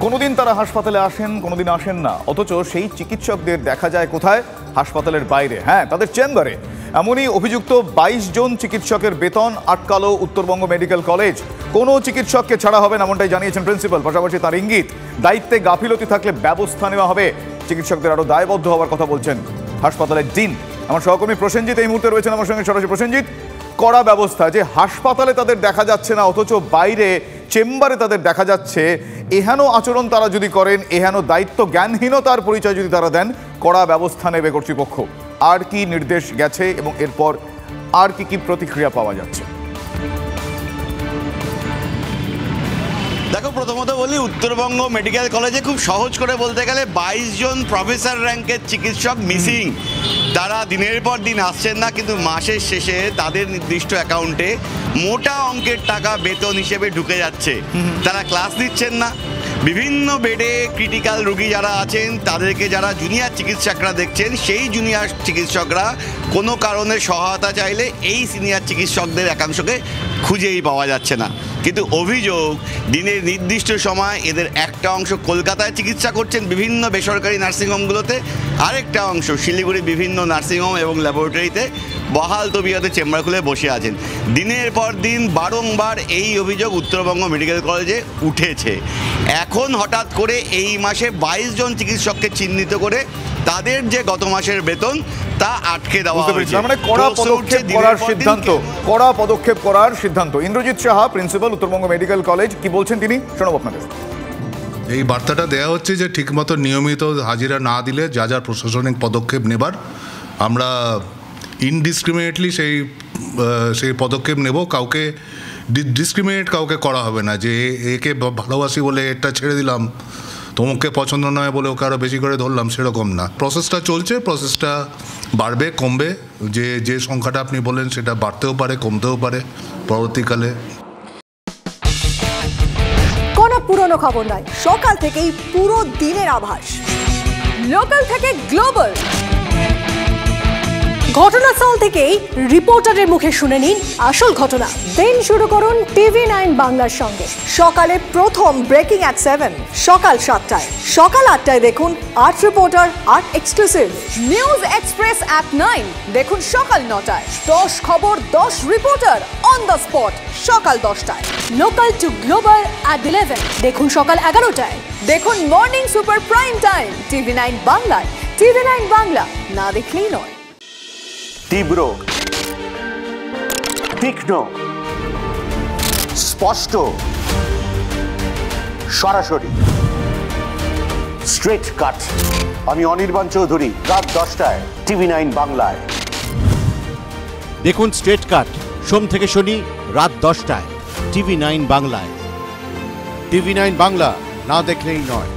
কোনোদিন তারা হাসপাতালে আসেন, কোনোদিন আসেন না, অথচ সেই চিকিৎসকদের দেখা যায় কোথায়? হাসপাতালের বাইরে, হ্যাঁ, তাদের চেম্বারে। এমনই অভিযুক্ত 22 জন চিকিৎসকের বেতন আটকালো উত্তরবঙ্গ মেডিকেল কলেজ। কোনো চিকিৎসককে ছাড়া হবে না, এমনটাই জানিয়েছেন প্রিন্সিপাল। পাশাপাশি তার ইঙ্গিত, দায়িত্বে গাফিলতি থাকলে ব্যবস্থা নেওয়া হবে। চিকিৎসকদের আরও দায়বদ্ধ হওয়ার কথা বলছেন হাসপাতালের ডিন। আমার সহকর্মী প্রসেনজিৎ এই মুহূর্তে রয়েছেন আমার সঙ্গে সরাসরি। প্রসেনজিৎ, কড়া ব্যবস্থা, যে হাসপাতালে তাদের দেখা যাচ্ছে না অথচ বাইরে চেম্বারে তাদের দেখা যাচ্ছে, এহেন আচরণ তারা যদি করেন, এহেন দায়িত্ব জ্ঞানহীনতার পরিচয় যদি তারা দেন, কড়া ব্যবস্থা নেবে কর্তৃপক্ষ। আর কি নির্দেশ গেছে এবং এরপর আর কি প্রতিক্রিয়া পাওয়া যাচ্ছে? দেখো, প্রথমত বলি, উত্তরবঙ্গ মেডিকেল কলেজে খুব সহজ করে বলতে গেলে 22 জন প্রফেসর র্যাঙ্কের চিকিৎসক মিসিং। তারা দিনের পর দিন আসছেন না, কিন্তু মাসের শেষে তাদের নির্দিষ্ট অ্যাকাউন্টে মোটা অঙ্কের টাকা বেতন হিসেবে ঢুকে যাচ্ছে। তারা ক্লাস নিচ্ছেন না। বিভিন্ন বেডে ক্রিটিক্যাল রোগী যারা আছেন তাদেরকে যারা জুনিয়র চিকিৎসকরা দেখছেন, সেই জুনিয়র চিকিৎসকরা কোনো কারণে সহায়তা চাইলে এই সিনিয়র চিকিৎসকদের একাংশকে খুঁজেই পাওয়া যাচ্ছে না। কিন্তু অভিযোগ, দিনের নির্দিষ্ট সময় এদের একটা অংশ কলকাতায় চিকিৎসা করছেন বিভিন্ন বেসরকারি নার্সিংহোমগুলোতে, আরেকটা অংশ শিলিগুড়ি বিভিন্ন নার্সিংহোম এবং ল্যাবরেটরিতে বহাল তবিয়তে চেম্বার খুলে বসে আছেন। দিনের পর দিন বারংবার এই অভিযোগ উত্তরবঙ্গ মেডিকেল কলেজে উঠেছে। এখন হঠাৎ করে এই মাসে 22 জন চিকিৎসককে চিহ্নিত করে তাদের যে গত মাসের বেতন তা আটকে দেওয়া হয়েছে। মানে কড়া পদক্ষেপ করার সিদ্ধান্ত। Indrajit Saha, principal Uttarbanga medical college, কি বলছেন তিনি, শোনাবো আপনাদের। এই বার্তাটা দেওয়া হচ্ছে যে ঠিকমতো নিয়মিত হাজিরা না দিলে যা যা প্রশাসনিক পদক্ষেপ নেবার আমরা ইনডিসক্রিমিনেটলি সেই পদক্ষেপ নেব। কাউকে ডিসক্রিমিনেট কাউকে করা হবে না, যে একে ভালোবাসি বলে এটা ছেড়ে দিলাম, তোমাকে পছন্দ নয় বলে ওকে আরও বেশি করে ধরলাম, সেরকম না। প্রসেসটা চলছে, প্রসেসটা বাড়বে কমবে। যে সংখ্যাটা আপনি বললেন সেটা বাড়তেও পারে, কমতেও পারে পরবর্তীকালে। কোনো পুরনো খবর নয়, সকাল থেকেই পুরো দিনের আভাস, লোকাল থেকে গ্লোবাল। ঘটনাস্থল থেকেই রিপোর্টারের মুখে শুনে নিন আসল ঘটনা। দিন শুরু করুন TV9 বাংলার সঙ্গে। সকালে প্রথম ব্রেকিং অ্যাট 7, সকাল 7টায়, সকাল 8টায় দেখুন 8 reporter 8 exclusive. News express at 9 দেখুন সকাল 9টায়। 10 খবর 10 রিপোর্টার অন দ্য স্পট সকাল 10টায়। লোকাল টু গ্লোবাল অ্যাট 11 দেখুন সকাল 11টায়। দেখুন morning super prime time TV9 বাংলায়। TV9 বাংলা, না দেখলেই নয়। তীব্র, তীক্ষ্ণ, স্পষ্ট, সরাসরি, স্ট্রেট কাট। আমি অনির্বাণ চৌধুরী, রাত 10টায় TV9 বাংলায়। দেখুন স্ট্রেট কাট সোম থেকে শনি রাত 10টায় TV9 বাংলায়। TV9 বাংলা, না দেখলেই নয়।